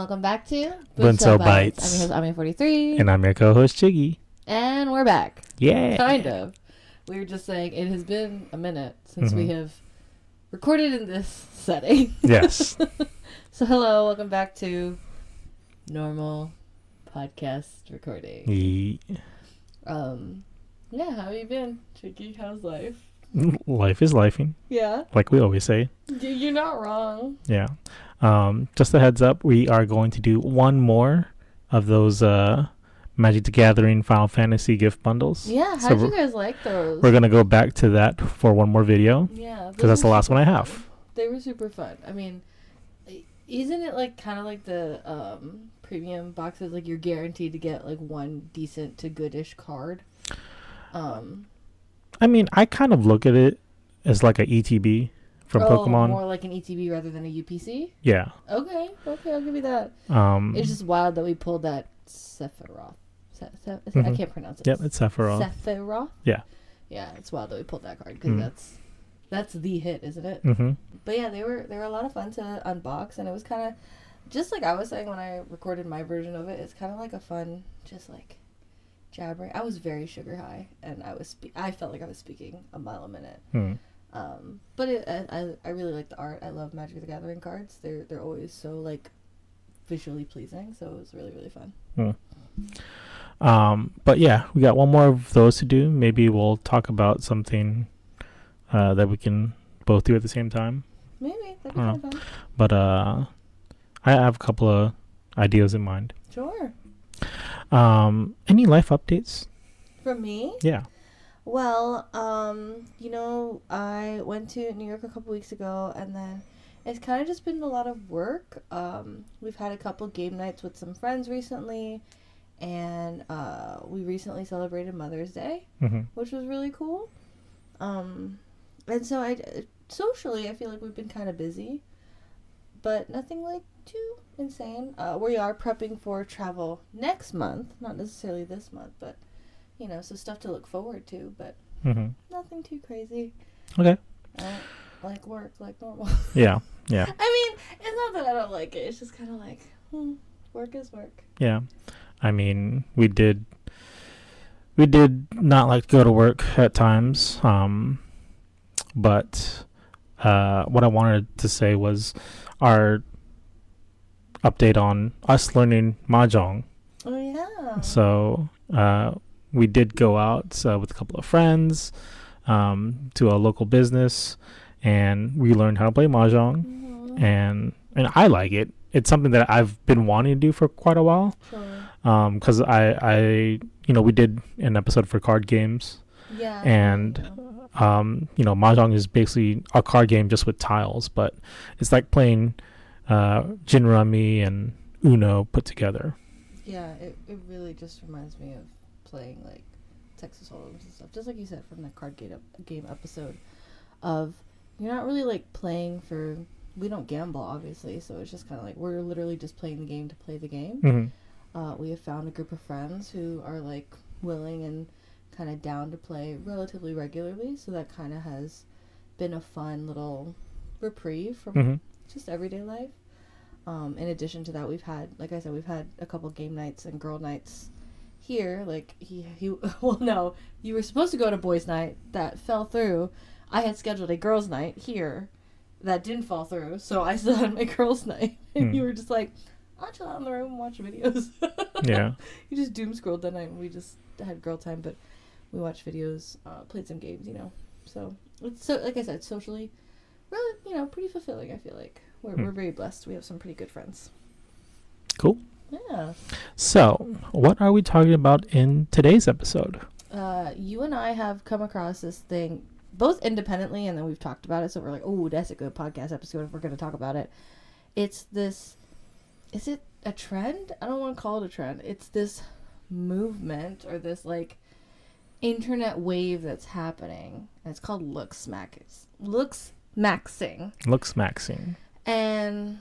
welcome back to Bunso Bites. I'm your host, Ami43. And I'm your co-host, Chiggy. And we're back. Yeah. Kind of. We were just saying it has been a minute since we have recorded in this setting. Yes. So hello, welcome back to normal podcast recording. Yeah, how have you been, Chiggy? How's life? Life is lifing. Yeah. Like we always say. You're not wrong. Yeah. Just a heads up, we are going to do one more of those Magic the Gathering Final Fantasy gift bundles. Yeah, how'd you guys like those? We're going to go back to that for one more video. Yeah. Because that's the last one I have. Fun. They were super fun. I mean, isn't it like kind of like the premium boxes? Like you're guaranteed to get like one decent to goodish card. I mean, I kind of look at it as like a ETB from Pokemon. More like an ETB rather than a UPC? Yeah. Okay, I'll give you that. It's just wild that we pulled that Sephiroth. I can't pronounce it. Yep, it's Sephiroth. Sephiroth? Yeah. Yeah, it's wild that we pulled that card because that's the hit, isn't it? Mm-hmm. But yeah, they were a lot of fun to unbox, and it was kind of just like I was saying when I recorded my version of it. It's kind of like a fun, just like jabbering. I was very sugar high, and I felt like I was speaking a mile a minute. But I really like the art. I love Magic the Gathering cards. They're always so like visually pleasing. So it was really, really fun. But yeah, we got one more of those to do. Maybe we'll talk about something that we can both do at the same time. Maybe that'd be kind of fun. But I have a couple of ideas in mind. Sure. Any life updates? From me? Yeah. Well, I went to New York a couple weeks ago, and then it's kind of just been a lot of work. We've had a couple game nights with some friends recently, and we recently celebrated Mother's Day, which was really cool. And so socially, I feel like we've been kind of busy, but nothing like too insane. We are prepping for travel next month, not necessarily this month, but so stuff to look forward to, but nothing too crazy. Okay. Like work, like normal. Yeah. I mean, it's not that I don't like it. It's just kind of like, work is work. Yeah. I mean, we did not like to go to work at times. But what I wanted to say was our update on us learning Mahjong. Oh, yeah. So, we did go out with a couple of friends to a local business, and we learned how to play Mahjong, and I like it. It's something that I've been wanting to do for quite a while. Sure. Because I we did an episode for card games. Yeah. And Mahjong is basically a card game just with tiles, but it's like playing Gin Rummy and Uno put together. Yeah, it really just reminds me of playing like Texas Hold'em and stuff, just like you said from the card game episode. Of you're not really like playing for. We don't gamble, obviously, so it's just kind of like we're literally just playing the game to play the game. We have found a group of friends who are like willing and kind of down to play relatively regularly, so that kind of has been a fun little reprieve from just everyday life. In addition to that, we've had a couple game nights and girl nights here. Like you were supposed to go to boys' night, that fell through. I had scheduled a girls' night here that didn't fall through, so I still had my girls' night. And you were just like, I'll chill out in the room and watch videos. Yeah. You just doom scrolled that night, and we just had girl time, but we watched videos, played some games, So it's like I said, socially, really, pretty fulfilling. I feel like we're very blessed. We have some pretty good friends. Cool. Yeah. So, what are we talking about in today's episode? You and I have come across this thing both independently, and then we've talked about it. So we're like, oh, that's a good podcast episode if we're going to talk about it. It's this. Is it a trend? I don't want to call it a trend. It's this movement or this like internet wave that's happening, and it's called Looksmaxxing. Looksmaxxing. And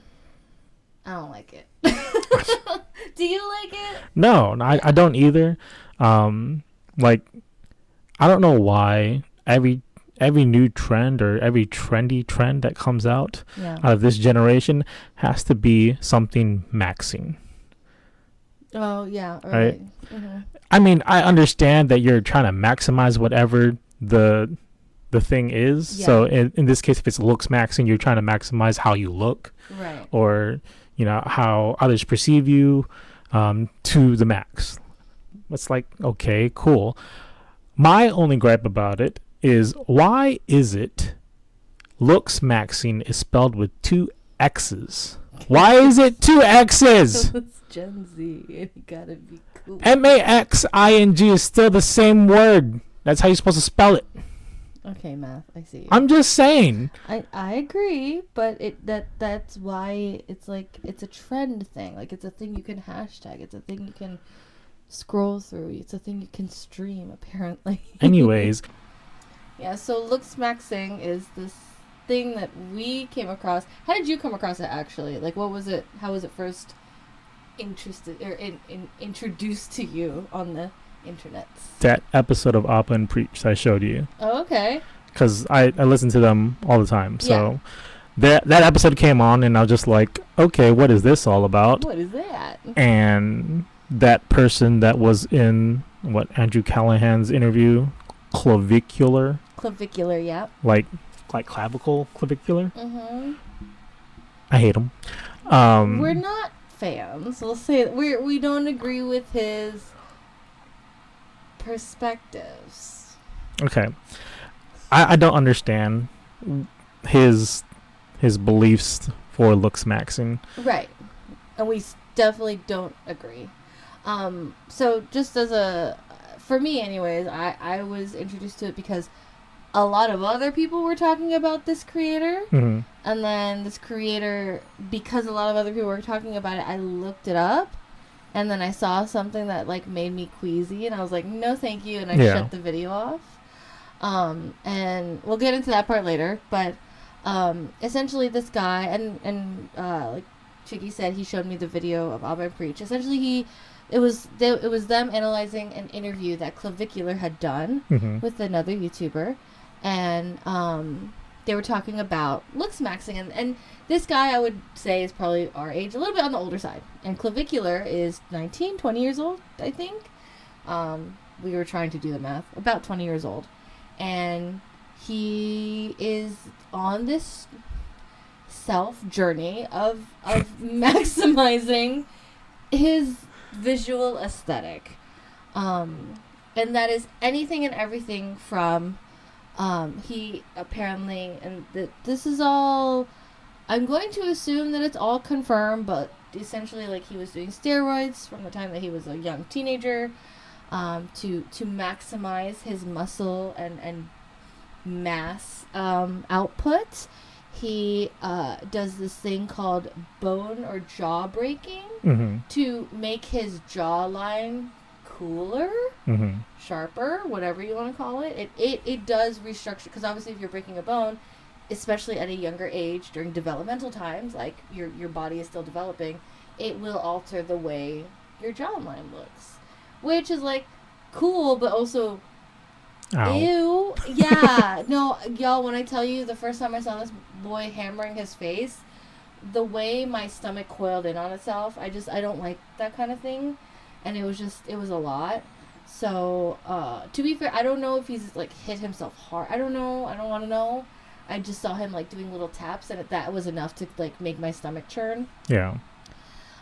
I don't like it. Do you like it? No, I don't either. Like, I don't know why every new trend or every trendy trend that comes out Yeah. of this generation has to be something maxing. Oh yeah. Right. Mm-hmm. I mean, I understand that you're trying to maximize whatever the thing is. Yeah. So in this case, if it's looks maxing, you're trying to maximize how you look, Right. or how others perceive you, to the max. It's like, okay, cool. My only gripe about it is, why is it Looksmaxxing is spelled with 2 X's? Why is it 2 X's? It's Gen Z. It gotta be cool. Maxing is still the same word. That's how you're supposed to spell it. Okay, math. I see. I'm just saying. I agree, but that's why it's like it's a trend thing. Like it's a thing you can hashtag. It's a thing you can scroll through. It's a thing you can stream. Apparently. Anyways. Yeah. So Looksmaxxing is this thing that we came across. How did you come across it actually? Like, what was it? How was it first introduced to you on the internet? That episode of Appa and Preach I showed you. Oh, okay. Because I listen to them all the time. So that episode came on, and I was just like, okay, what is this all about? What is that? And that person that was in Andrew Callahan's interview, Clavicular. Clavicular, yeah. Like clavicle clavicular. Mm-hmm. I hate him. We're not fans. We'll say we don't agree with his perspectives. Okay. I don't understand his beliefs for Looksmaxxing. Right. And we definitely don't agree. So just for me anyways, I was introduced to it because a lot of other people were talking about this creator. Mm-hmm. And then this creator, because a lot of other people were talking about it, I looked it up. And then I saw something that like made me queasy, and I was like, no thank you, and I shut the video off. And we'll get into that part later, but essentially this guy, and like Chicky said, he showed me the video of Abba and Preach. Essentially it was them analyzing an interview that Clavicular had done with another YouTuber, and they were talking about Looksmaxxing, and this guy I would say is probably our age, a little bit on the older side, and Clavicular is 19, 20 years old, I think. We were trying to do the math, about 20 years old, and he is on this self journey of maximizing his visual aesthetic, and that is anything and everything from he apparently, and this is all, I'm going to assume that it's all confirmed, but essentially like he was doing steroids from the time that he was a young teenager, to maximize his muscle and mass output. He does this thing called bone or jaw breaking to make his jawline cooler, sharper, whatever you want to call it. It does restructure, because obviously if you're breaking a bone, especially at a younger age during developmental times, like your body is still developing, it will alter the way your jawline looks, which is like cool, but also ow. Ew. Yeah. No, y'all, when I tell you the first time I saw this boy hammering his face, the way my stomach coiled in on itself, I don't like that kind of thing. And it was a lot. So, to be fair, I don't know if he's like hit himself hard. I don't know. I don't want to know. I just saw him like doing little taps, and that was enough to like make my stomach churn. Yeah.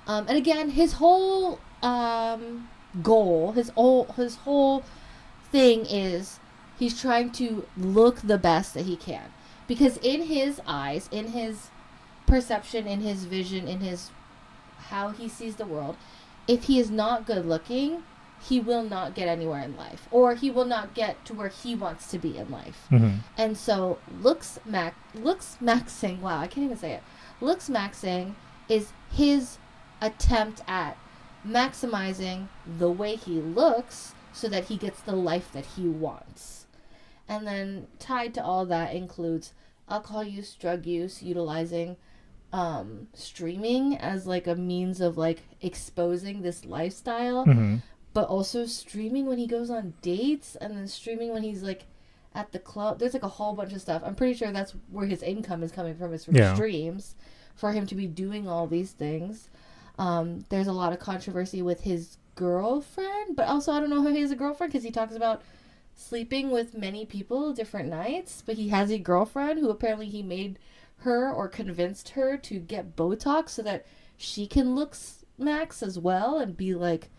And again, his whole goal, his whole thing is he's trying to look the best that he can, because in his eyes, in his perception, in his vision, in his how he sees the world, if he is not good looking, he will not get anywhere in life, or he will not get to where he wants to be in life. And so Looksmaxxing, wow, I can't even say it. Looksmaxxing is his attempt at maximizing the way he looks so that he gets the life that he wants. And then tied to all that includes alcohol use, drug use, utilizing streaming as like a means of like exposing this lifestyle, but also streaming when he goes on dates, and then streaming when he's like at the club. There's like a whole bunch of stuff. I'm pretty sure that's where his income is coming from, is from streams, for him to be doing all these things. There's a lot of controversy with his girlfriend, but also I don't know how he has a girlfriend, because he talks about sleeping with many people different nights, but he has a girlfriend who apparently he made her or convinced her to get Botox so that she can Looksmaxx as well and be like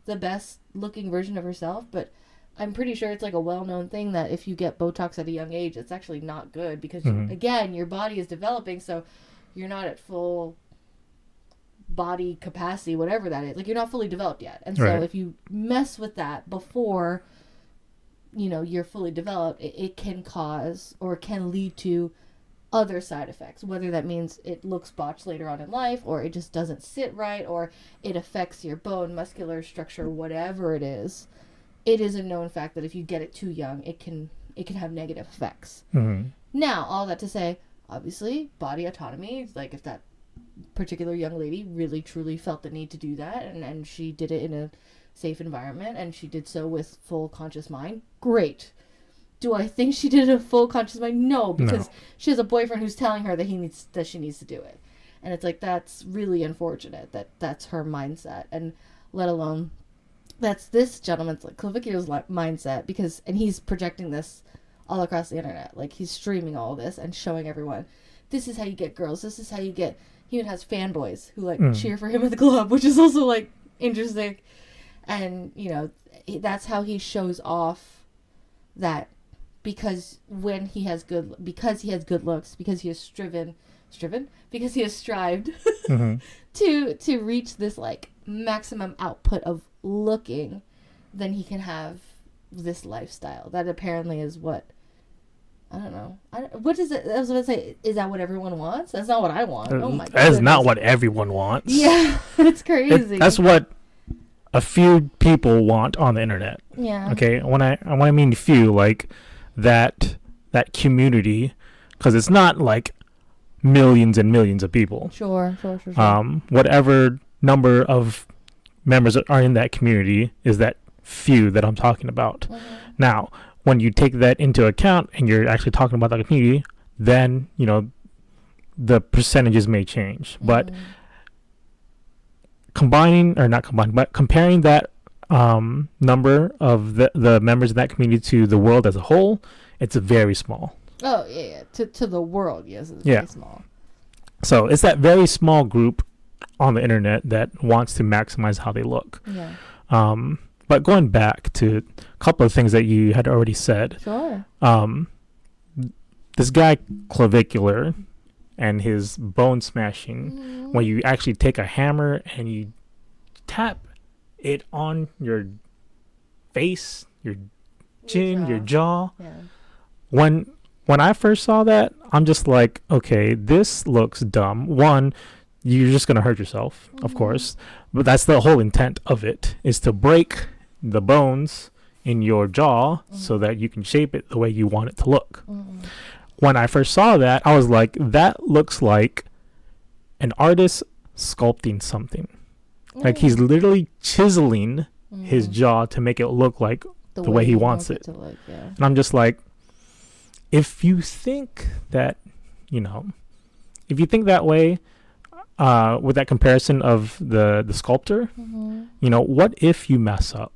the best looking version of herself. But I'm pretty sure it's like a well-known thing that if you get Botox at a young age, it's actually not good, because again, your body is developing, so you're not at full body capacity, whatever that is. Like, you're not fully developed yet. And so if you mess with that before, you know, you're fully developed, it can cause or can lead to other side effects, whether that means it looks botched later on in life, or it just doesn't sit right, or it affects your bone, muscular structure, whatever it is. It is a known fact that if you get it too young, it can have negative effects. Now, all that to say, obviously, body autonomy, like if that particular young lady really truly felt the need to do that, and she did it in a safe environment, and she did so with full conscious mind, great. Do I think she did a full conscious mind? No, because she has a boyfriend who's telling her that she needs to do it. And it's like, that's really unfortunate that that's her mindset, and let alone that's this gentleman's, like, Clavicular's mindset, because, and he's projecting this all across the internet. Like, he's streaming all this and showing everyone, this is how you get girls, this is how you get, he even has fanboys who, like, cheer for him at the club, which is also, like, interesting. And, you know, that's how he shows off that, because when he has good, because he has good looks, because he has because he has strived to reach this, like, maximum output of looking, then he can have this lifestyle that apparently is what, I don't know. What is it? I was going to say, is that what everyone wants? That's not what I want. Oh my god. That is not what everyone wants. Yeah, it's crazy. That's what a few people want on the internet. Yeah. Okay, when I mean few, like that community, because it's not like millions and millions of people. Sure. Whatever number of members that are in that community is that few that I'm talking about. Now, when you take that into account and you're actually talking about that community, then, you know, the percentages may change. But comparing that number of the members in that community to the world as a whole, it's very small. Oh, yeah. To the world, yes, it's very small. So it's that very small group on the internet that wants to maximize how they look. Yeah. But going back to a couple of things that you had already said. Sure. This guy Clavicular and his bone smashing, when you actually take a hammer and you tap it on your face, your chin, your jaw. Yeah. When I first saw that, I'm just like, okay, this looks dumb. One, you're just going to hurt yourself, of course. But that's the whole intent of it, is to break the bones in your jaw so that you can shape it the way you want it to look. When I first saw that, I was like, that looks like an artist sculpting something. Like, he's literally chiseling his jaw to make it look like the way he wants it. To look, yeah. And I'm just like, if you think that, you know, if you think that way, with that comparison of the sculptor, you know, what if you mess up?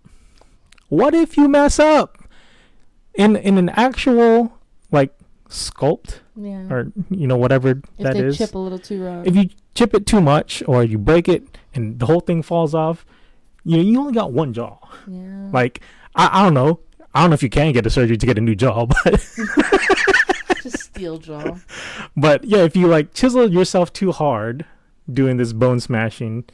What if you mess up in an actual, like, sculpt? Yeah. Or, you know, whatever that is. If they chip a little too rough. If you chip it too much, or you break it and the whole thing falls off, you know, you only got one jaw. Yeah. Like, I don't know. I don't know if you can get a surgery to get a new jaw, but just steel jaw. But yeah, if you like chisel yourself too hard doing this bone smashing,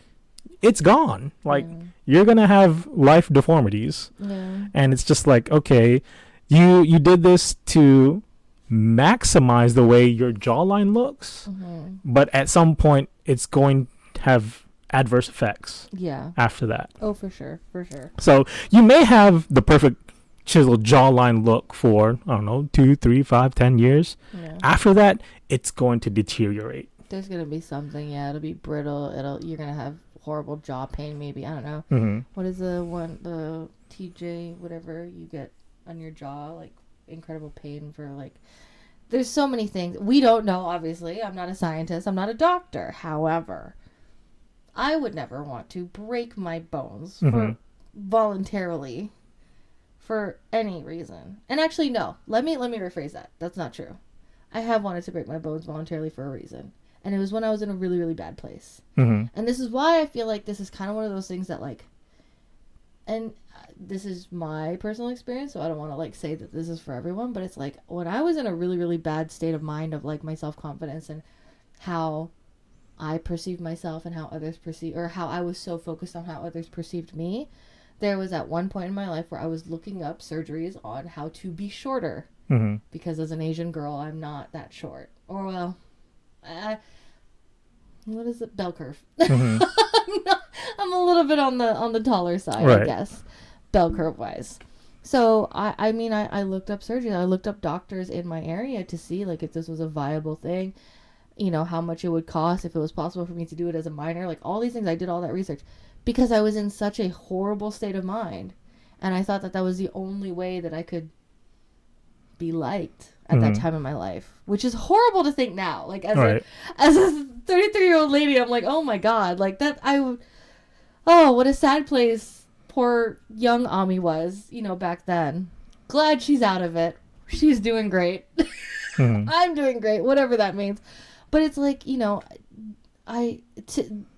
it's gone. Like, you're gonna have life deformities. Yeah. And it's just like, okay, you did this to maximize the way your jawline looks, but at some point it's going to have adverse effects. Yeah. After that. Oh, for sure. So you may have the perfect chiseled jawline look for, I don't know, 2, 3, 5, 10 years. Yeah. After that, it's going to deteriorate. There's gonna be something. Yeah, it'll be brittle. You're gonna have horrible jaw pain. Maybe, I don't know. What is the TJ whatever you get on your jaw? Like, incredible pain for like, there's so many things we don't know. Obviously, I'm not a scientist, I'm not a doctor. However, I would never want to break my bones for voluntarily for any reason. And actually, no, let me rephrase that. That's not true. I have wanted to break my bones voluntarily for a reason. And it was when I was in a really, really bad place. And this is why I feel like this is kind of one of those things that like, and this is my personal experience, so I don't want to like say that this is for everyone, but it's like when I was in a really, really bad state of mind of like my self-confidence and how I perceived myself and how others perceive, or how I was so focused on how others perceived me, there was at one point in my life where I was looking up surgeries on how to be shorter. Because as an Asian girl, I'm not that short. Or, well, what is it? Bell curve. I'm a little bit on the taller side, right. I guess, bell curve wise. So, I mean, I looked up surgery. I looked up doctors in my area to see, like, if this was a viable thing, you know, how much it would cost, if it was possible for me to do it as a minor, like, all these things. I did all that research because I was in such a horrible state of mind. And I thought that that was the only way that I could be liked at that time in my life, which is horrible to think now. Like, as a 33-year-old lady, I'm like, oh my God, like that, oh, what a sad place poor young Ami was, you know, back then. Glad she's out of it. She's doing great. I'm doing great, whatever that means. But it's like, you know,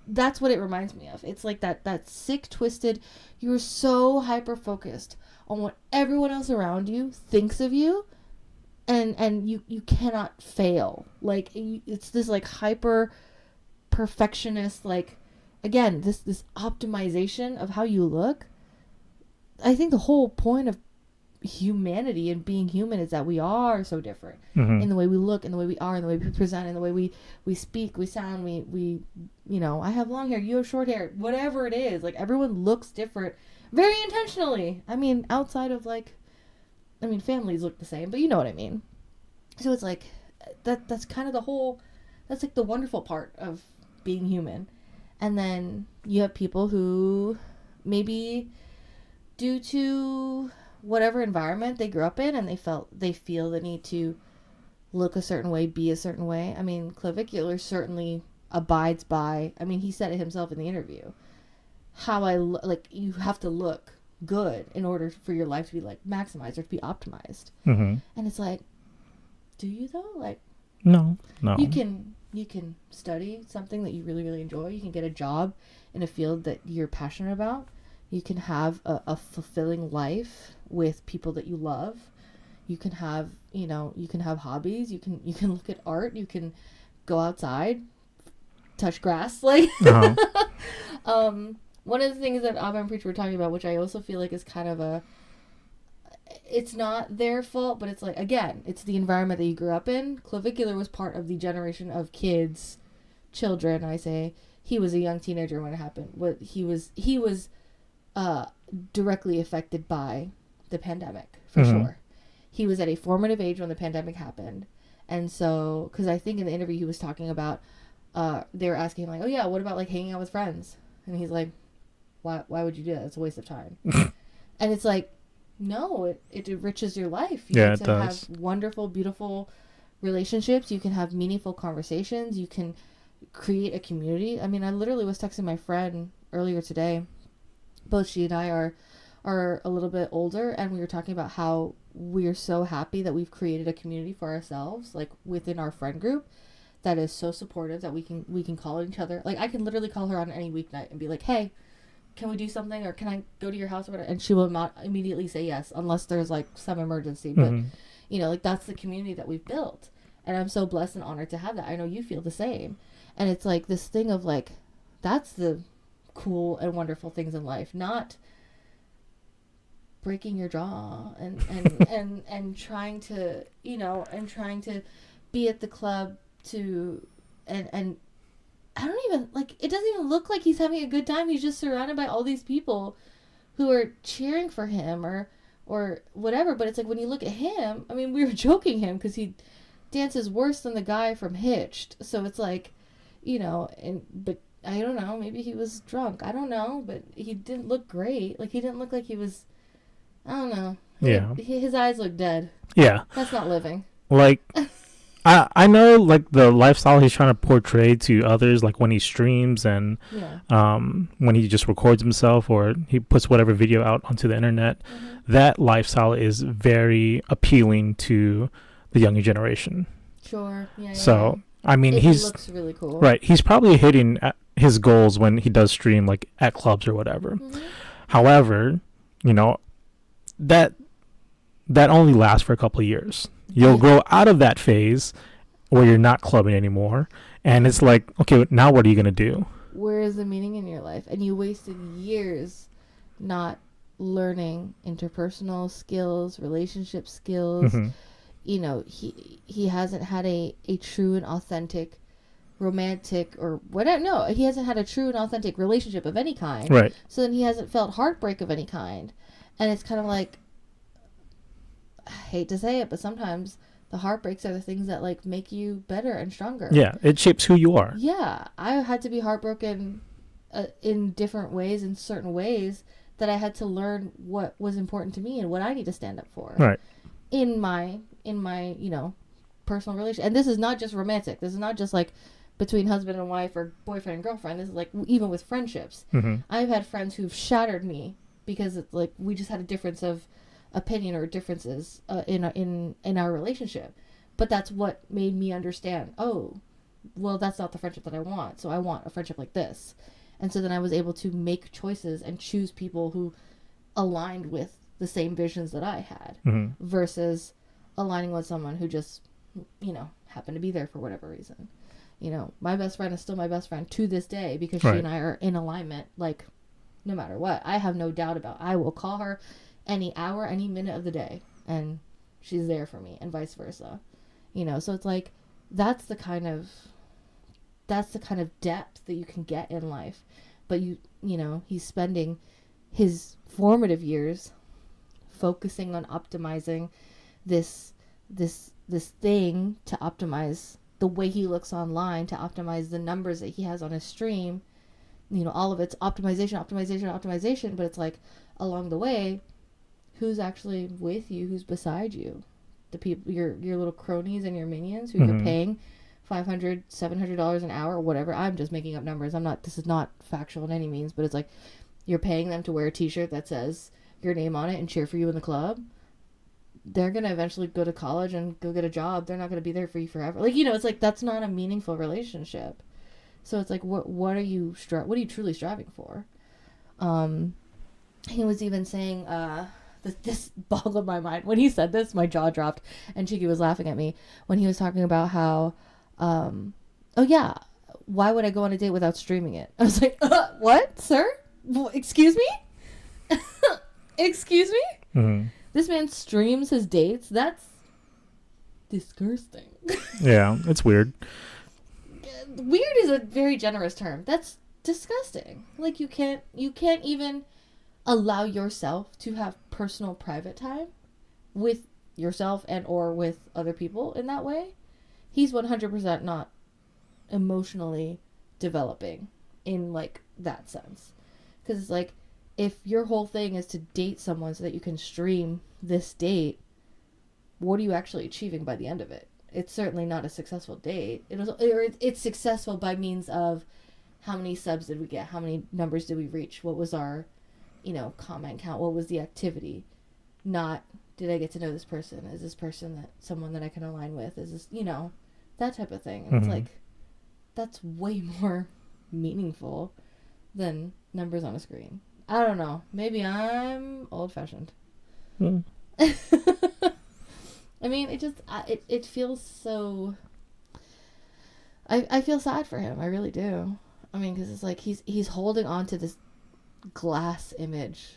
that's what it reminds me of. It's like that sick, twisted, you're so hyper-focused on what everyone else around you thinks of you, and you cannot fail. Like, it's this, like, hyper-perfectionist, like, again, this optimization of how you look. I think the whole point of humanity and being human is that we are so different in the way we look, in the way we are, in the way we present, in the way we speak, we sound, we you know, I have long hair, you have short hair, whatever it is, like, everyone looks different very intentionally. I mean, outside of, like, I mean, families look the same, but you know what I mean. So it's like that's kind of the whole, that's like the wonderful part of being human. And then you have people who maybe due to whatever environment they grew up in, and they feel the need to look a certain way, be a certain way. I mean, Clavicular certainly abides by, I mean, he said it himself in the interview, how like, you have to look good in order for your life to be, like, maximized or to be optimized. And it's like, do you though? Like, no. You can study something that you really, really enjoy. You can get a job in a field that you're passionate about. You can have a fulfilling life with people that you love. You can have, you know, you can have hobbies. You can look at art. You can go outside, touch grass. Like, one of the things that Abba and Preacher were talking about, which I also feel like is kind of it's not their fault, but it's like, again, it's the environment that you grew up in. Clavicular was part of the generation of children, I say. He was a young teenager when it happened. He was directly affected by the pandemic, for sure. He was at a formative age when the pandemic happened. And so, because I think in the interview he was talking about, they were asking him, like, oh yeah, what about, like, hanging out with friends? And he's like, why would you do that? It's a waste of time. And it's like, no, it enriches your life. You get to have wonderful, beautiful relationships. You can have meaningful conversations. You can create a community. I mean, I literally was texting my friend earlier today. Both she and I are a little bit older, and we were talking about how we're so happy that we've created a community for ourselves, like, within our friend group, that is so supportive that we can call each other. Like, I can literally call her on any weeknight and be like, hey, can we do something, or can I go to your house or whatever? And she will not immediately say yes unless there's, like, some emergency. But, you know, like, that's the community that we've built. And I'm so blessed and honored to have that. I know you feel the same. And it's like this thing of, like, that's the cool and wonderful things in life, not breaking your jaw and trying to, you know, and trying to be at the club to, and I don't even, like, it doesn't even look like he's having a good time. He's just surrounded by all these people who are cheering for him or whatever. But it's like, when you look at him, I mean, we were joking him because he dances worse than the guy from Hitched. So it's like, you know, but I don't know, maybe he was drunk. I don't know, but he didn't look great. Like, he didn't look like he was, I don't know. Yeah. His eyes look dead. Yeah. That's not living. Like, I know, like, the lifestyle he's trying to portray to others, like when he streams and when he just records himself or he puts whatever video out onto the internet, that lifestyle is very appealing to the younger generation. Sure. Yeah. So, I mean, it he's looks really cool. right. He's probably hitting his goals when he does stream, like at clubs or whatever. However, you know, that only lasts for a couple of years. You'll grow out of that phase where you're not clubbing anymore, and it's like, okay, now what are you gonna do? Where is the meaning in your life? And you wasted years not learning interpersonal skills, relationship skills. You know, he hasn't had a true and authentic romantic or whatever. No, he hasn't had a true and authentic relationship of any kind. Right. So then he hasn't felt heartbreak of any kind. And it's kind of like, I hate to say it, but sometimes the heartbreaks are the things that like make you better and stronger. Yeah, it shapes who you are. Yeah, I had to be heartbroken in different ways, in certain ways, that I had to learn what was important to me and what I need to stand up for. Right. In my you know, personal relation. And this is not just romantic. This is not just like between husband and wife or boyfriend and girlfriend. This is like even with friendships. I've had friends who've shattered me because it's like we just had a difference of opinion or differences in our relationship. But that's what made me understand, oh, well, that's not the friendship that I want. So I want a friendship like this. And so then I was able to make choices and choose people who aligned with the same visions that I had versus aligning with someone who just, you know, happened to be there for whatever reason. You know, my best friend is still my best friend to this day because she and I are in alignment, like, no matter what. I have no doubt about it. I will call her any hour, any minute of the day, and she's there for me, and vice versa. You know, so it's like, that's the kind of depth that you can get in life. But you know, he's spending his formative years focusing on optimizing this thing, to optimize the way he looks online, to optimize the numbers that he has on his stream. You know, all of it's optimization, but it's like along the way, who's actually with you, who's beside you, the people, your little cronies and your minions who you're paying $500, $700 an hour or whatever. I'm just making up numbers. This is not factual in any means, but it's like you're paying them to wear a t-shirt that says your name on it and cheer for you in the club. They're going to eventually go to college and go get a job. They're not going to be there for you forever. Like, you know, it's like, that's not a meaningful relationship. So it's like, what are you truly striving for? He was even saying, this boggled my mind. When he said this, my jaw dropped, and Chiki was laughing at me when he was talking about how, oh yeah, why would I go on a date without streaming it? I was like, what, sir? Excuse me? Excuse me? This man streams his dates? That's disgusting. Yeah, it's weird. Weird is a very generous term. That's disgusting. Like, you can't even allow yourself to have personal private time with yourself and or with other people in that way. He's 100% not emotionally developing in like that sense. Because it's like, if your whole thing is to date someone so that you can stream this date, what are you actually achieving by the end of it? It's certainly not a successful date. It's successful by means of how many subs did we get? How many numbers did we reach? What was our, you know, comment count? What was the activity? Not, did I get to know this person? Is this person someone that I can align with? Is this, you know, that type of thing. And it's like, that's way more meaningful than numbers on a screen. I don't know. Maybe I'm old-fashioned. I mean, it feels so... I feel sad for him. I really do. I mean, because it's like he's holding on to this glass image,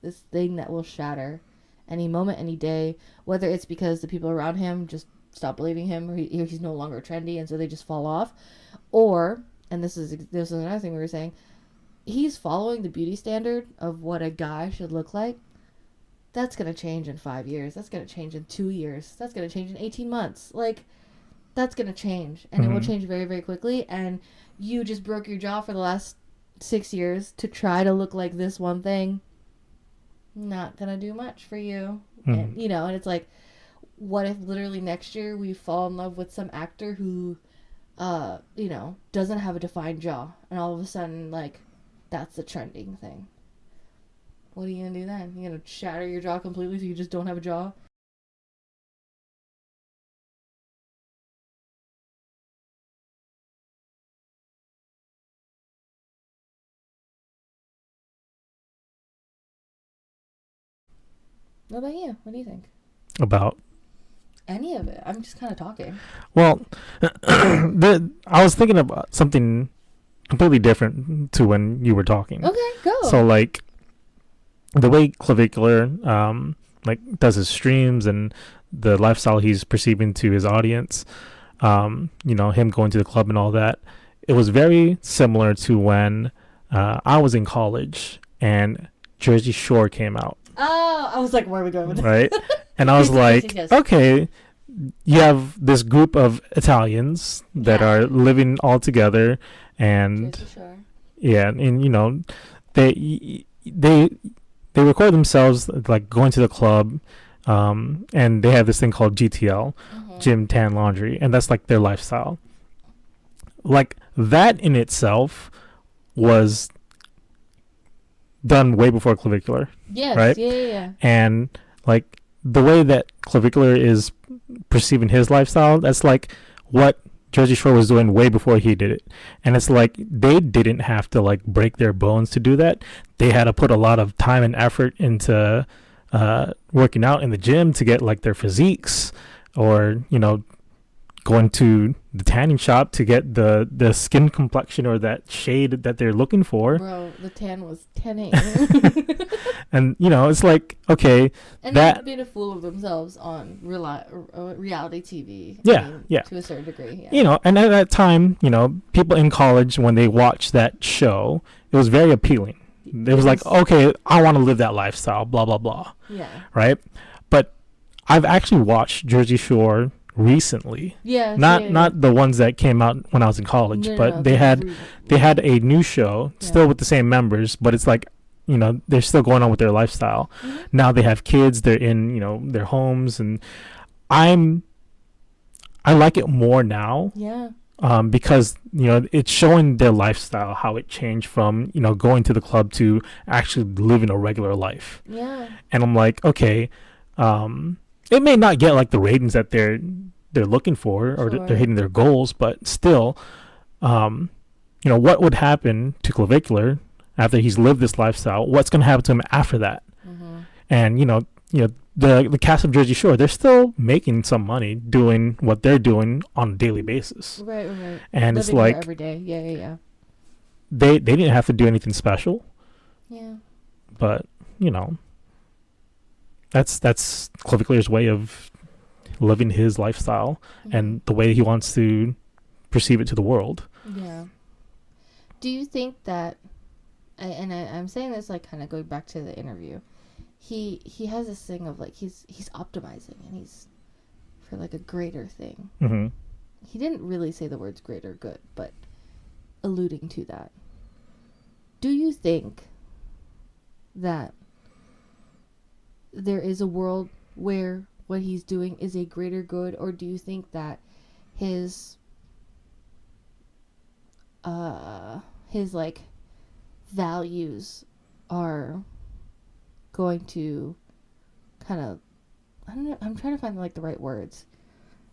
this thing that will shatter any moment, any day, whether it's because the people around him just stop believing him, or he's no longer trendy, and so they just fall off, or, and this is another thing we were saying, he's following the beauty standard of what a guy should look like. That's going to change in 5 years. That's going to change in 2 years. That's going to change in 18 months. Like, that's going to change. And it will change very, very quickly. And you just broke your jaw for the last 6 years to try to look like this one thing. not gonna do much for you. Mm. And and it's like, what if literally next year we fall in love with some actor who doesn't have a defined jaw, and all of a sudden, like, that's the trending thing. What are you gonna do then? You gonna shatter your jaw completely so you just don't have a jaw? What about you? What do you think? About Any of it? I'm just kind of talking. well, I was thinking about something completely different to when you were talking. Okay, go. So like the way Clavicular like does his streams and the lifestyle he's perceiving to his audience, him going to the club and all that, it was very similar to when I was in college and Jersey Shore came out. Oh, I was like, where are we going with this? Right? And I was like, Yes. okay, you have this group of Italians that are living all together, and Jersey Shore. yeah, and they they record themselves like going to the club, and they have this thing called GTL, Gym Tan Laundry, and that's like their lifestyle. Like that in itself was done way before Clavicular. Yes, right? Yeah. And like the way that Clavicular is perceiving his lifestyle, that's like what Jersey Shore was doing way before he did it. And it's like they didn't have to like break their bones to do that. They had to put a lot of time and effort into working out in the gym to get like their physiques, or going to the tanning shop to get the skin complexion or that shade that they're looking for. Bro, the tan was 10 And it's like, okay, and that they've made a fool of themselves on reality TV. Yeah. To a certain degree. Yeah. And at that time, people in college, when they watched that show, it was very appealing. It was like, okay, I want to live that lifestyle, blah blah blah. Yeah. Right? But I've actually watched Jersey Shore recently. Yeah. Not the ones that came out when I was in college, but they had a new show still with the same members, but it's like, they're still going on with their lifestyle. Mm-hmm. Now they have kids, they're in, their homes, and I like it more now. Yeah. Because it's showing their lifestyle, how it changed from going to the club to actually living a regular life. Yeah. And I'm like, okay, it may not get like the ratings that they're looking for, or they're hitting their goals, but still, what would happen to Clavicular after he's lived this lifestyle? What's going to happen to him after that? Mm-hmm. And the cast of Jersey Shore, they're still making some money doing what they're doing on a daily basis. Right. And Living it's like every day. Yeah. they didn't have to do anything special. Yeah. But that's Clavicular's way of living his lifestyle, Mm-hmm. and the way he wants to perceive it to the world. Yeah. Do you think that, I'm saying this like kind of going back to the interview, he has this thing of like he's optimizing, and he's for like a greater thing. Mm-hmm. He didn't really say the words greater good, but alluding to that. Do you think that there is a world where what he's doing is a greater good, or do you think that his like values are going to kind of, I don't know, I'm trying to find like the right words.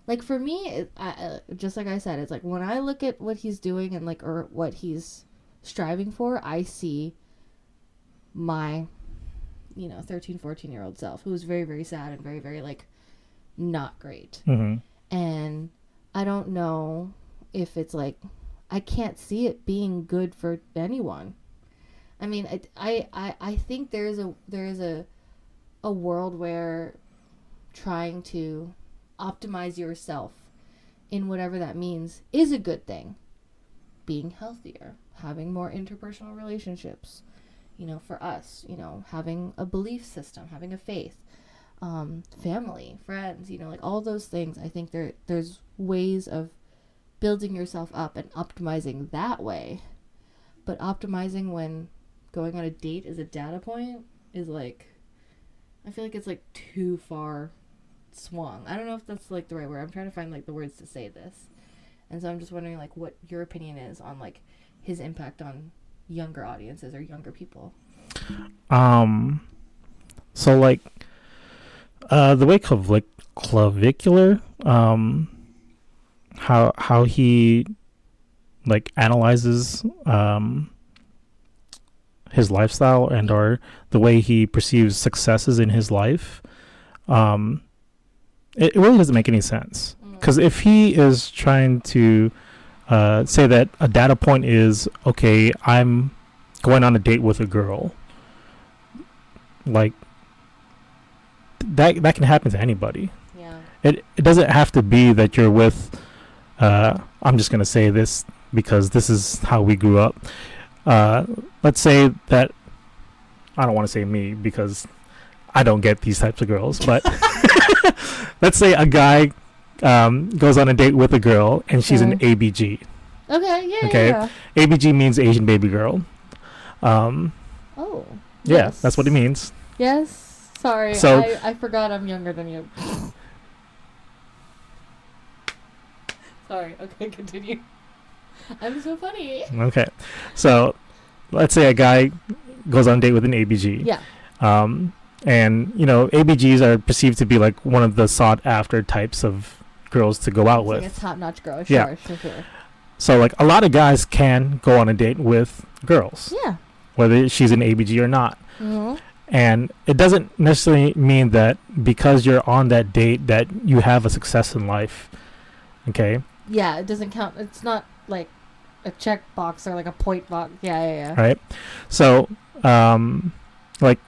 Like for me, just like I said, it's like when I look at what he's doing and like, or what he's striving for, I see my 13, 14-year-old self who was very, very sad and very, very like not great. Mm-hmm. And I don't know if it's like, I can't see it being good for anyone. I mean, I think there is a world where trying to optimize yourself in whatever that means is a good thing. Being healthier, having more interpersonal relationships, for us, having a belief system, having a faith, family, friends, like all those things. I think there's ways of building yourself up and optimizing that way. But optimizing when going on a date is a data point is like, I feel like it's like too far swung. I don't know if that's like the right word. I'm trying to find like the words to say this. And so I'm just wondering like what your opinion is on like his impact on younger audiences or younger people. So like the way Clavicular how he like analyzes his lifestyle and or the way he perceives successes in his life, it really doesn't make any sense. Because if he is trying to say that a data point is, okay, I'm going on a date with a girl, like that can happen to anybody. Yeah. It doesn't have to be that you're with, I'm just going to say this because this is how we grew up. Let's say that, I don't want to say me because I don't get these types of girls, but let's say a guy goes on a date with a girl and she's an ABG. Okay, yeah. Okay, yeah. ABG means Asian baby girl. Oh. Yeah, Yes. that's what it means. Yes. Sorry, So- I forgot I'm younger than you. Sorry. Okay, continue. I'm so funny. Okay, so let's say a guy goes on a date with an ABG. Yeah. And you know, ABGs are perceived to be like one of the sought after types of girls to go out It's with. like a top-notch girl. Yeah. Sure. So like a lot of guys can go on a date with girls, Yeah. whether she's an ABG or not. Mm-hmm. And it doesn't necessarily mean that because you're on that date that you have a success in life. Okay. Yeah, it doesn't count. It's not like a check box or like a point box. Yeah. Right. So, like,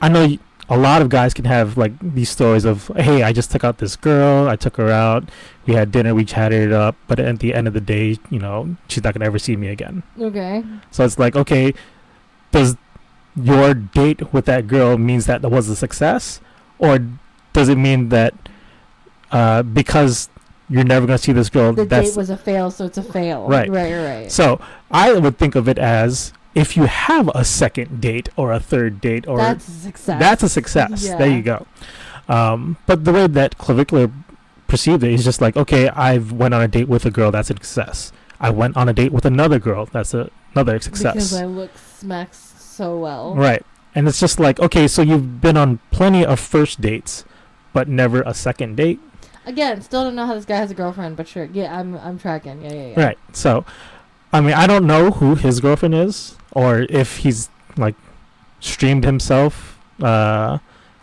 I know a lot of guys can have like these stories of, hey, I just took out this girl, I took her out, we had dinner, we chatted it up, but at the end of the day, you know, she's not gonna ever see me again. Okay. So it's like, okay, does your date with that girl means that was a success, or does it mean that because you're never gonna see this girl, The that's date was a fail, so it's a fail. Right. Right. So I would think of it as, if you have a second date or a third date, or That's a success. that's a success. Yeah. There you go. But the way that Clavicular perceived it is just like, okay, I've went on a date with a girl, that's a success. I went on a date with another girl, that's another success. Because I look smacks so well. Right. And it's just like, okay, so you've been on plenty of first dates, but never a second date. Again, still don't know how this guy has a girlfriend, but sure. Yeah, I'm tracking. Yeah. Right. So, I mean, I don't know who his girlfriend is, or if he's like streamed himself on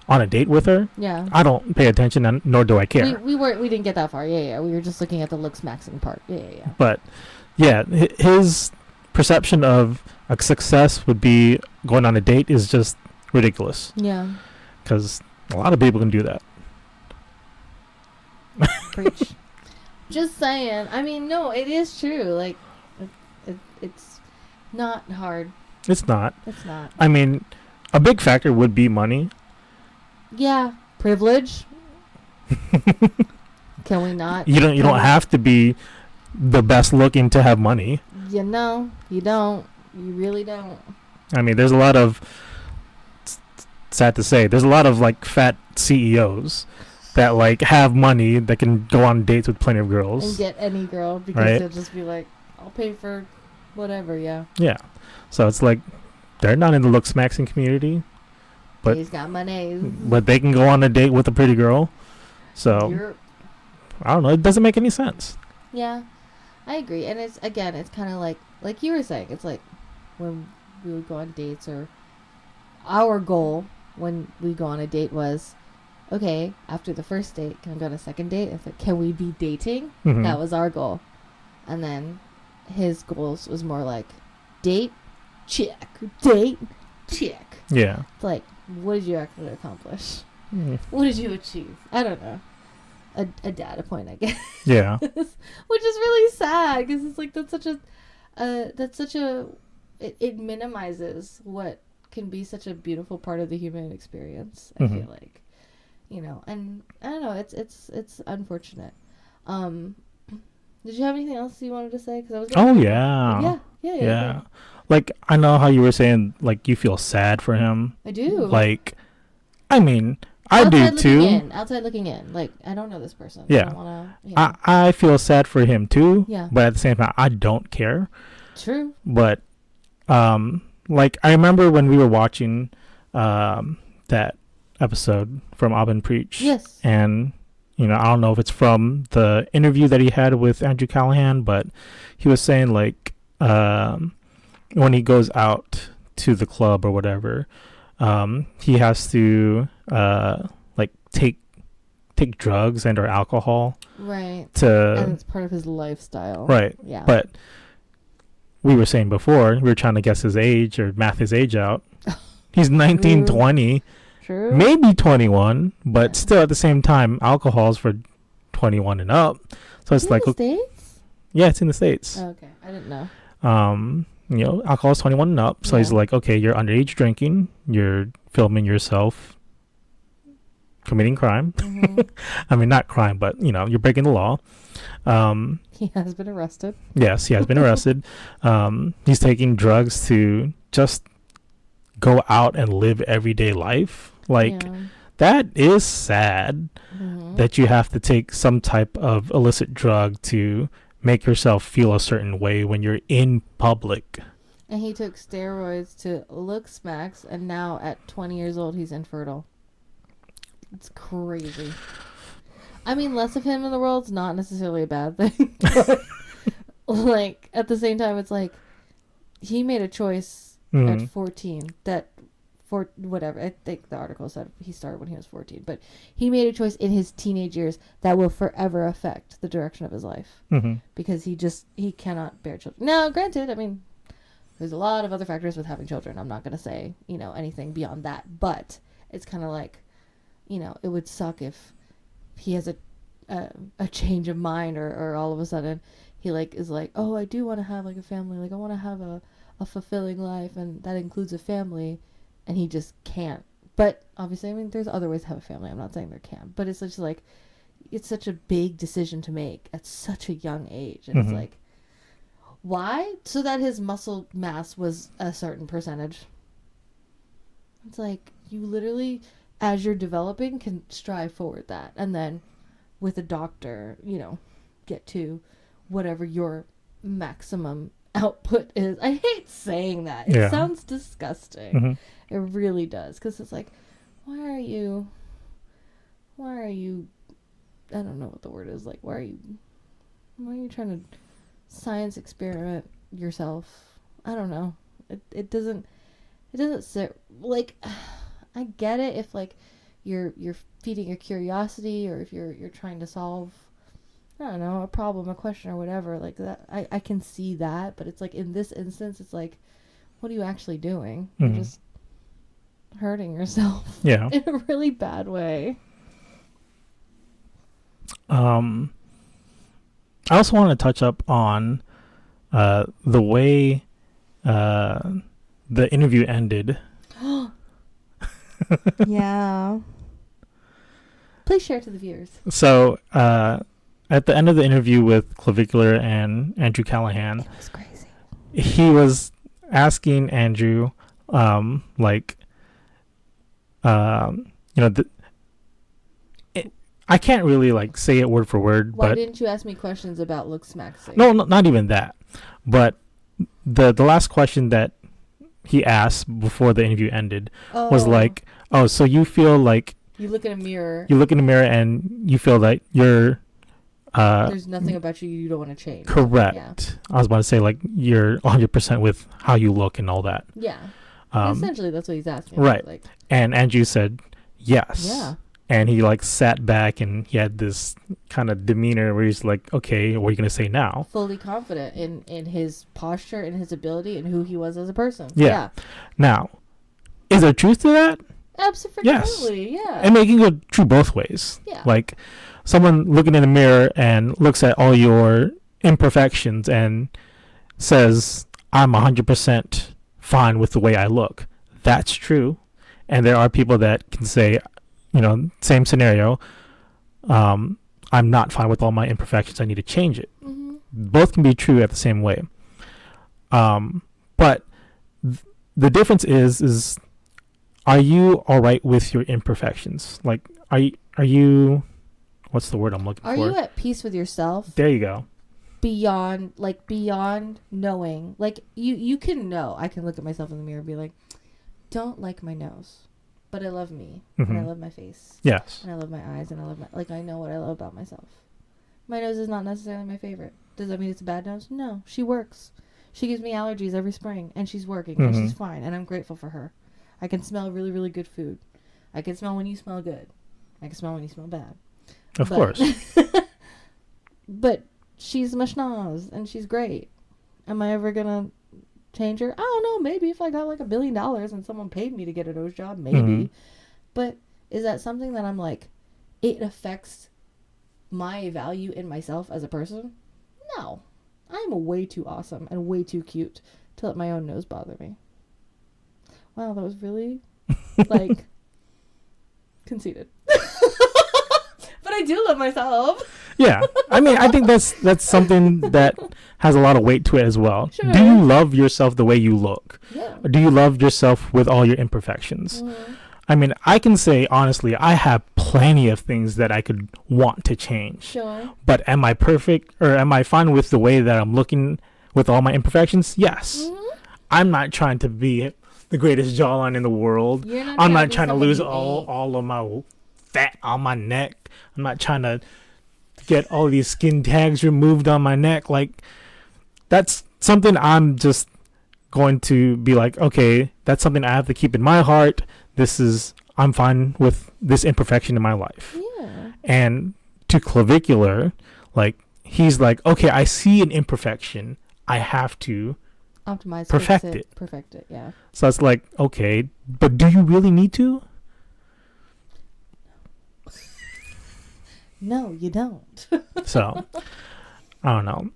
a date with her. Yeah. I don't pay attention, and nor do I care. We didn't get that far. Yeah. We were just looking at the Looksmaxxing part. Yeah. But yeah, his perception of a success would be going on a date is just ridiculous. Yeah. Because a lot of people can do that. Preach. Just saying. I mean, no, it is true. Like, it's not hard. It's not. It's not. I mean, a big factor would be money. Yeah. Privilege. Can we not? You don't have to be the best looking to have money. You know, you don't. You really don't. I mean, there's a lot of, sad to say, there's a lot of like fat CEOs that like have money that can go on dates with plenty of girls. And get any girl because Right. they'll just be like, I'll pay for whatever, yeah. Yeah. So it's like, they're not in the Looksmaxxing community, but He's got money. but they can go on a date with a pretty girl. So You're, I don't know. It doesn't make any sense. yeah, I agree. And it's kind of like you were saying, it's like when we would go on dates, or our goal when we go on a date was, okay, after the first date, can I go on a second date? It's like, can we be dating? Mhm. That was our goal. And then his goals was more like, date, check. Date, check. Yeah. It's like, what did you actually accomplish? Mm. What did you achieve? I don't know. A data point, I guess. Yeah. Which is really sad, because it's like it minimizes what can be such a beautiful part of the human experience. I feel like, and I don't know. It's unfortunate. Did you have anything else you wanted to say? Because I was. Oh yeah. Yeah. Like, I know how you were saying, like, you feel sad for him. I do. Like, I mean, I do too. Outside looking in. Like, I don't know this person. Yeah. I don't wanna, you know. I feel sad for him too. Yeah. But at the same time, I don't care. True. But, like, I remember when we were watching that episode from Abin Preach. Yes. And, you know, I don't know if it's from the interview that he had with Andrew Callahan, but he was saying, like, when he goes out to the club or whatever, he has to like take drugs and or alcohol, right? And it's part of his lifestyle, right? Yeah. But we were saying before, we were trying to guess his age or math his age out. He's 19, 20, True. maybe 21, but still at the same time, alcohol's for 21 and up. So it's like, in the States? Yeah, it's in the States. Oh, okay, I didn't know. You know, alcohol is 21 and up. So he's like, okay, you're underage drinking. You're filming yourself committing crime. Mm-hmm. I mean, not crime, but, you know, you're breaking the law. He has been arrested. Yes, he has been arrested. He's taking drugs to just go out and live everyday life. Like, that is sad that you have to take some type of illicit drug to make yourself feel a certain way when you're in public. And he took steroids to Looksmaxxing, and now at 20 years old, he's infertile. It's crazy. I mean, less of him in the world's not necessarily a bad thing. But, like, at the same time, it's like, he made a choice at 14 that, for whatever, I think the article said he started when he was 14, but he made a choice in his teenage years that will forever affect the direction of his life, because he cannot bear children. Now, granted, I mean, there's a lot of other factors with having children. I'm not going to say, you know, anything beyond that, but it's kind of like, you know, it would suck if he has a change of mind, or all of a sudden he like is like, oh, I do want to have like a family, like I want to have a fulfilling life, and that includes a family. And he just can't. But obviously, I mean, there's other ways to have a family. I'm not saying there can't. But it's such like, it's such a big decision to make at such a young age. And it's like, why? So that his muscle mass was a certain percentage. It's like, you literally, as you're developing, can strive forward that. And then with a doctor, you know, get to whatever your maximum output is. I hate saying that. It sounds disgusting. It really does, because it's like, why are you I don't know what the word is, like, why are you trying to science experiment yourself? I don't know. It doesn't sit, like, I get it if like you're feeding your curiosity, or if you're trying to solve, I don't know, a problem, a question, or whatever, like that. I can see that, but it's like, in this instance, it's like, what are you actually doing? You're just hurting yourself in a really bad way. I also want to touch up on the way the interview ended. Yeah. Please share to the viewers. So at the end of the interview with Clavicular and Andrew Callahan, it was crazy. He was asking Andrew, like, you know, I can't really like say it word for word. Why but didn't you ask me questions about Looksmaxxing? No, not even that. But the last question that he asked before the interview ended was like, oh, so you feel like you look in a mirror. You look in the mirror and you feel that you're there's nothing about you don't want to change. Correct. Yeah. I was about to say, like, you're 100% with how you look and all that. Yeah. Essentially, that's what he's asking. Right. Like, and Andrew said yes. Yeah. And he like sat back and he had this kind of demeanor where he's like, okay, what are you going to say now? Fully confident in his posture, in his ability, and who he was as a person. Yeah. Now, is there truth to that? Absolutely. Yes. Yeah. And it can go true both ways. Yeah. Like, someone looking in the mirror and looks at all your imperfections and says, I'm 100% fine with the way I look. That's true. And there are people that can say, you know, same scenario, I'm not fine with all my imperfections. I need to change it. Mm-hmm. Both can be true at the same way. But the difference is are you all right with your imperfections? Like, are you what's the word I'm looking Are for? you at peace with yourself? There you go. Beyond knowing, like you can know. I can look at myself in the mirror and be like, don't like my nose, but I love me, and I love my face, Yes. and I love my eyes, and I love my, like, I know what I love about myself. My nose is not necessarily my favorite. Does that mean it's a bad nose? No, she works. She gives me allergies every spring, and she's working, and she's fine, and I'm grateful for her. I can smell really, really good food. I can smell when you smell good. I can smell when you smell bad. Of course. But she's my schnoz, and she's great. Am I ever gonna change her? I don't know. Maybe if I got like $1 billion and someone paid me to get a nose job, maybe. But is that something that I'm like, it affects my value in myself as a person? No. I'm way too awesome and way too cute to let my own nose bother me. Wow, that was really, like, conceited. But I do love myself. Yeah. I mean, I think that's something that has a lot of weight to it as well. Sure. Do you love yourself the way you look? Yeah. Or do you love yourself with all your imperfections? Mm-hmm. I mean, I can say, honestly, I have plenty of things that I could want to change. Sure. But am I perfect, or am I fine with the way that I'm looking with all my imperfections? Yes. Mm-hmm. I'm not trying to be the greatest jawline in the world. I'm not trying to lose all of my fat on my neck. I'm not trying to get all these skin tags removed on my neck. Like, that's something I'm just going to be like, okay, that's something I have to keep in my heart. I'm fine with this imperfection in my life. Yeah. And to Clavicular, like, he's like, okay, I see an imperfection. I have to Optimize, perfect fix it. Perfect it, yeah. So it's like, okay, but do you really need to? No, you don't. So, I don't know.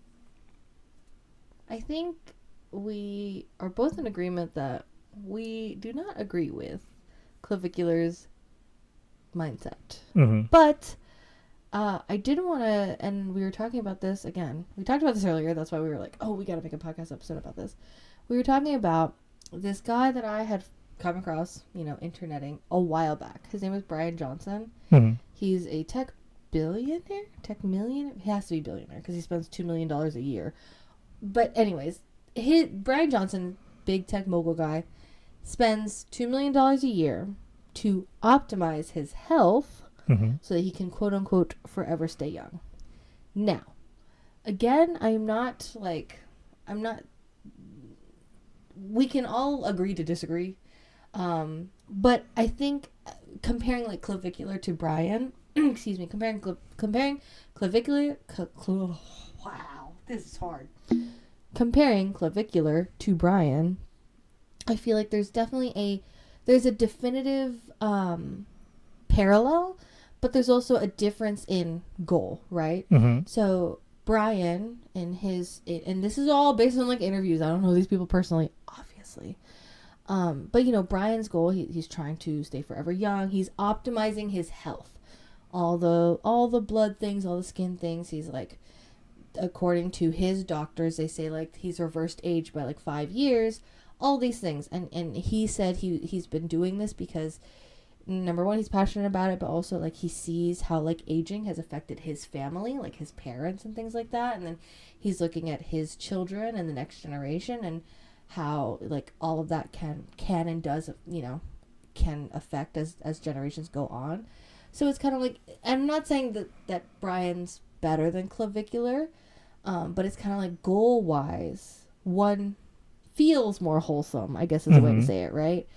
I think we are both in agreement that we do not agree with Clavicular's mindset. Mm-hmm. But I did want to, and we were talking about this again. We talked about this earlier. That's why we were like, oh, we got to make a podcast episode about this. We were talking about this guy that I had come across, interneting a while back. His name is Brian Johnson. Mm-hmm. He's a tech millionaire. He has to be billionaire because he spends $2 million a year. But anyways, Brian Johnson, big tech mogul guy, spends $2 million a year to optimize his health so that he can, quote unquote, forever stay young. Now, again, we can all agree to disagree. But I think comparing like Clavicular to Brian, comparing Clavicular, wow, this is hard. Comparing Clavicular to Brian, I feel like there's definitely there's a definitive parallel, but there's also a difference in goal, right? Mm-hmm. So Brian and this is all based on like interviews. I don't know these people personally, obviously. But Brian's goal, he's trying to stay forever young. He's optimizing his health. All the blood things, all the skin things, he's like, according to his doctors, they say like he's reversed age by like 5 years, all these things. And he said he's been doing this because, number one, he's passionate about it, but also like he sees how like aging has affected his family, like his parents and things like that. And then he's looking at his children and the next generation and how like all of that can and does, can affect as generations go on. So it's kind of like, I'm not saying that Brian's better than Clavicular, but it's kind of like goal-wise, one feels more wholesome, I guess is a way to say it, right?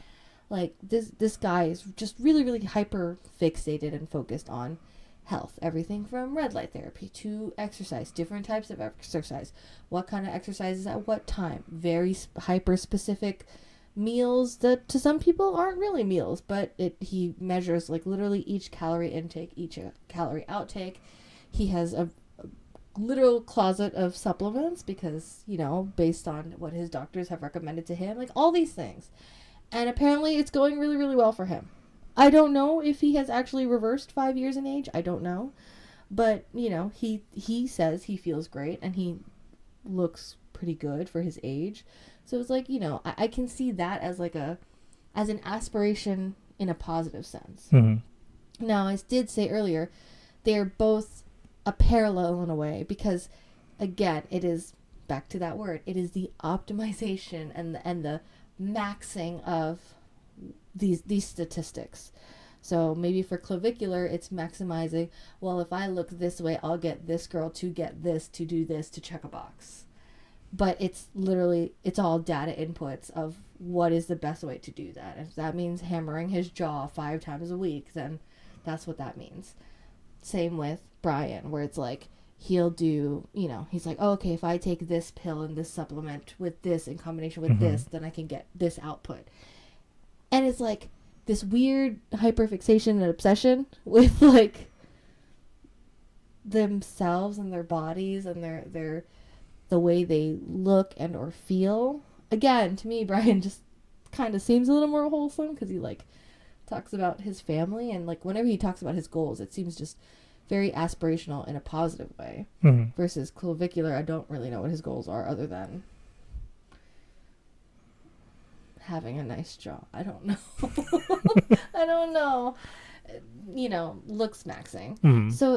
Like this guy is just really, really hyper fixated and focused on health. Everything from red light therapy to exercise, different types of exercise, what kind of exercises at what time, very hyper specific meals that to some people aren't really meals, but he measures like literally each calorie intake, each calorie outtake. He has a literal closet of supplements because, based on what his doctors have recommended to him, like all these things. And apparently it's going really, really well for him. I don't know if he has actually reversed 5 years in age. I don't know. But, he says he feels great and he looks pretty good for his age. So it's like, I can see that as like a as an aspiration in a positive sense. Mm-hmm. Now, I did say earlier, they're both a parallel in a way because, again, it is, back to that word, it is the optimization and the maxing of these statistics. So maybe for clavicular, it's maximizing, well, if I look this way, I'll get this girl to get this, to do this, to check a box. But it's literally, it's all data inputs of what is the best way to do that. If that means hammering his jaw 5 times a week, then that's what that means. Same with Brian, where it's like, he'll do, you know, he's like, oh, okay, if I take this pill and this supplement with this in combination with this, then I can get this output. And it's like this weird hyperfixation and obsession with like themselves and their bodies and their the way they look and or feel. Again, to me, Brian just kind of seems a little more wholesome because he like talks about his family, and like whenever he talks about his goals, it seems just very aspirational in a positive way. Versus clavicular, I don't really know what his goals are other than having a nice jaw. I don't know. I don't know. You know, Looksmaxxing. So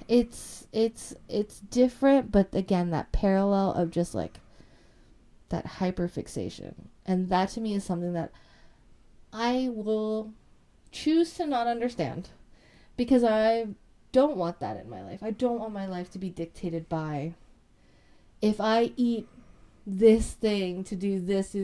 it's different, but again, that parallel of just like that hyperfixation, and that to me is something that I will choose to not understand, because I don't want that in my life. I don't want my life to be dictated by, if I eat this thing to do this.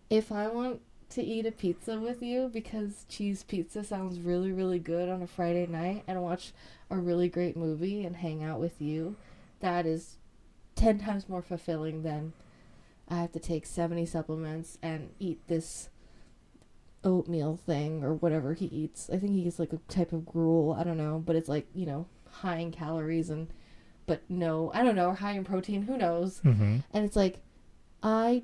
If I want to eat a pizza with you because cheese pizza sounds really, really good on a Friday night, and watch a really great movie and hang out with you, that is 10 times more fulfilling than I have to take 70 supplements and eat this oatmeal thing or whatever he eats. I think he eats like a type of gruel. I don't know, but it's like, you know, high in calories and, but no, I don't know, or high in protein. Who knows? And it's like, I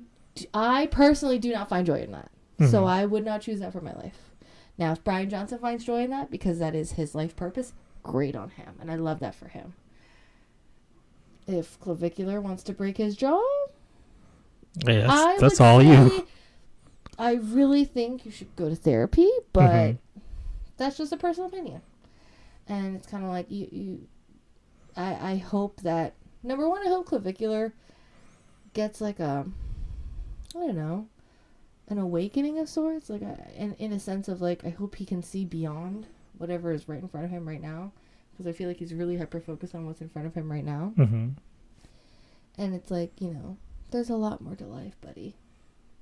personally do not find joy in that. So I would not choose that for my life. Now, if Brian Johnson finds joy in that because that is his life purpose, great on him. And I love that for him. If clavicular wants to break his jaw, yeah, that's all you. I really think you should go to therapy, but that's just a personal opinion. And it's kind of like I hope that, number one, I hope clavicular gets like a, I don't know, an awakening of sorts, like in a sense of like, I hope he can see beyond whatever is right in front of him right now, because I feel like he's really hyper focused on what's in front of him right now. And it's like, you know, there's a lot more to life, buddy,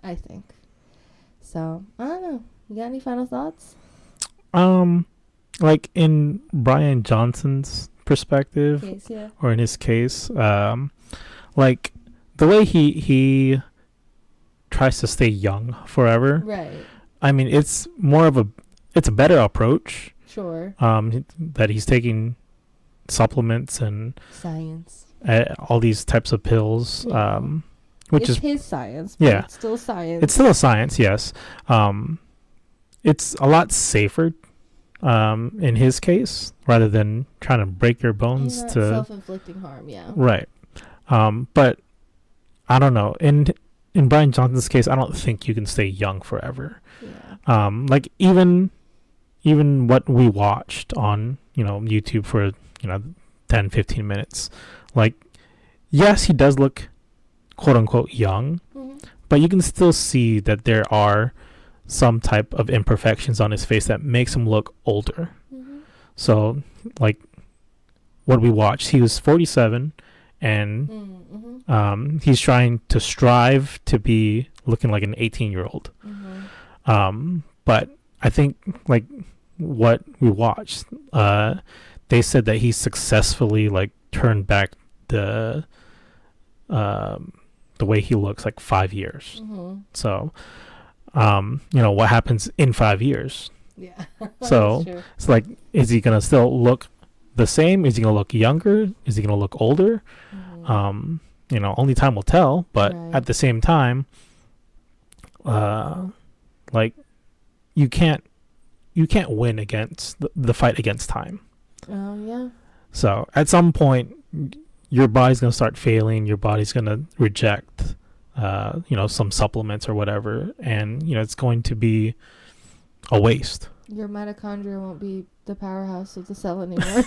I think. So I don't know, you got any final thoughts? Like in Brian Johnson's perspective, or in his case, like the way he tries to stay young forever, right? I mean, it's a better approach. Sure. That he's taking supplements and science, all these types of pills, which is his science. But it's still science. It's still a science, yes. It's a lot safer in his case, rather than trying to break your bones to self-inflicting harm. Yeah. Right. But I don't know. In Brian Johnson's case, I don't think you can stay young forever. Yeah. Like even what we watched on, you know, YouTube for, 10, 15 minutes, like, yes, he does look quote unquote young, but you can still see that there are some type of imperfections on his face that makes him look older. So like what we watched, he was 47, and he's trying to strive to be looking like an 18-year-old. But I think like what we watched, they said that he successfully like turned back the way he looks like 5 years. So what happens in 5 years? Yeah. So it's like, is he gonna still look the same? Is he gonna look younger? Is he gonna look older? Only time will tell. But at the same time, like you can't win against the fight against time. Oh yeah. So at some point, your body's gonna start failing. Your body's gonna reject some supplements or whatever, and it's going to be a waste. Your mitochondria won't be the powerhouse of the cell anymore.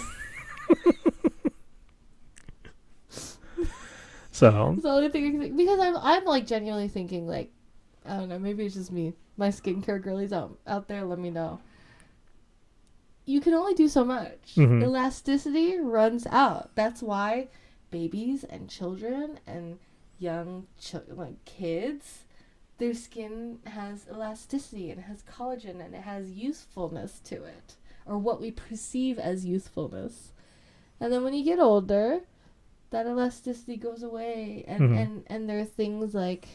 So it's the only thing I can think, because I'm like genuinely thinking, like, I don't know, maybe it's just me. My skincare girlies out there, let me know. You can only do so much. Mhm. Elasticity runs out. That's why babies and children and young kids, their skin has elasticity and it has collagen and it has usefulness to it, or what we perceive as youthfulness. And then when you get older, that elasticity goes away, and there are things like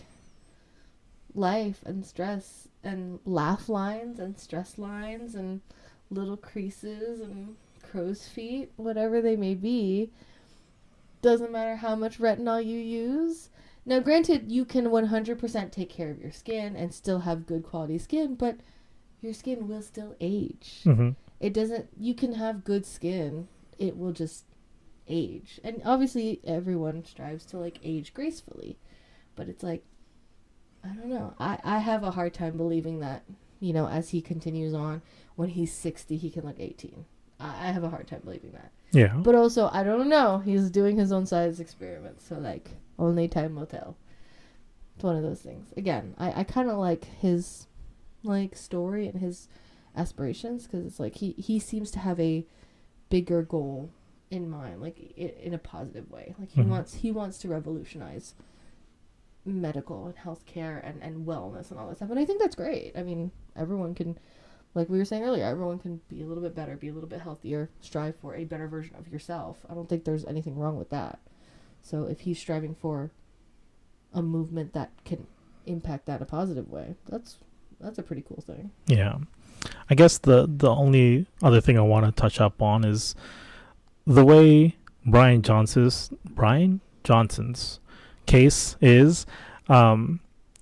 life and stress and laugh lines and stress lines and little creases and crow's feet, whatever they may be. Doesn't matter how much retinol you use. Now, granted, you can 100% take care of your skin and still have good quality skin, but your skin will still age. Mm-hmm. It doesn't, you can have good skin, it will just age. And obviously everyone strives to like age gracefully, but it's like, I don't know, I have a hard time believing that, as he continues on, when he's 60 he can look 18. I have a hard time believing that. Yeah. But also, I don't know, he's doing his own science experiments, so like only time will tell. It's one of those things. Again, I kind of like his like story and his aspirations, because it's like he seems to have a bigger goal in mind, like in a positive way. Like he wants to revolutionize medical and healthcare and wellness and all that stuff. And I think that's great. I mean, everyone can, like we were saying earlier, everyone can be a little bit better, be a little bit healthier, strive for a better version of yourself. I don't think there's anything wrong with that. So if he's striving for a movement that can impact that in a positive way, that's a pretty cool thing. Yeah. I guess the only other thing I want to touch up on is the way Brian Johnson's case is.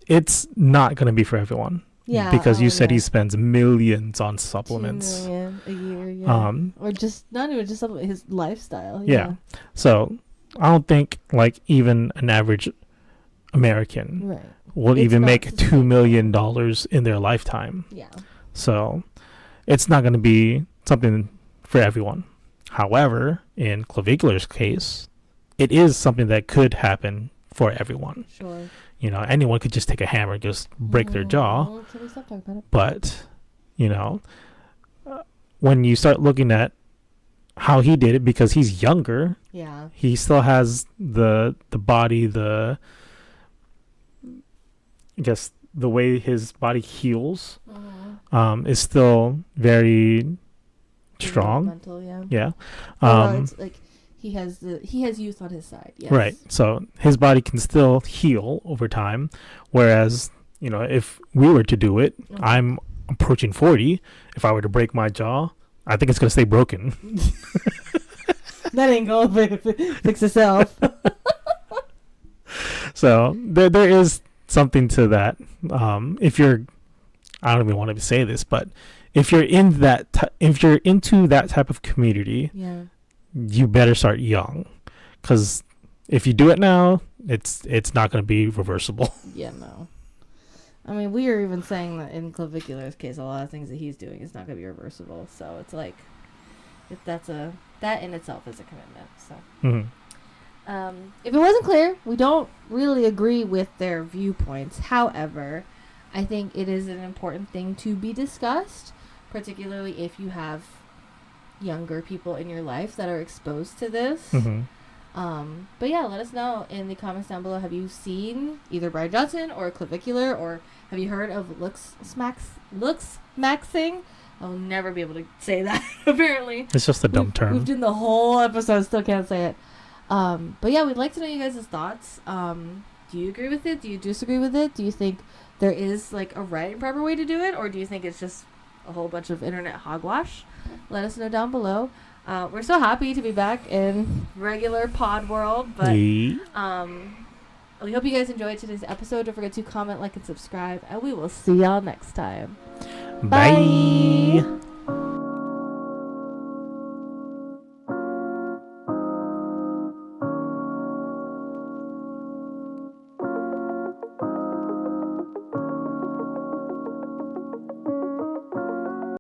It's not going to be for everyone. Yeah, because you said he spends millions on supplements. 2 million a year, yeah. Or just not even just supplement, his lifestyle. Yeah. So I don't think like even an average American will even make $2 million in their lifetime. Yeah. So it's not going to be something for everyone. However, in Clavicular's case, it is something that could happen for everyone. Sure. Anyone could just take a hammer and just break their jaw. Can we stop talking about it? But, when you start looking at how he did it, because he's younger, he still has the body, I guess the way his body heals is still very strong. Mental, yeah. It's like he has youth on his side. Yes. Right. So his body can still heal over time, whereas if we were to do it, I'm approaching 40. If I were to break my jaw, I think it's gonna stay broken. That ain't gonna fix itself. So there is something to that. If you're, I don't even want to say this, but if you're in that, if you're into that type of community, you better start young, because if you do it now, it's not going to be reversible. Yeah, no. I mean, we are even saying that in Clavicular's case, a lot of things that he's doing is not going to be reversible. So it's like, if that in itself is a commitment. So, if it wasn't clear, we don't really agree with their viewpoints. However, I think it is an important thing to be discussed, particularly if you have younger people in your life that are exposed to this. But yeah, let us know in the comments down below. Have you seen either Brian Johnson or Clavicular, or have you heard of Looksmaxxing? I'll never be able to say that. Apparently, it's just a dumb term. We've done the whole episode, still can't say it. But yeah, we'd like to know you guys' thoughts. Do you agree with it? Do you disagree with it? Do you think there is like a right and proper way to do it, or do you think it's just a whole bunch of internet hogwash? Let us know down below. We're so happy to be back in regular pod world, but we hope you guys enjoyed today's episode. Don't forget to comment, like, and subscribe, and we will see y'all next time. Bye.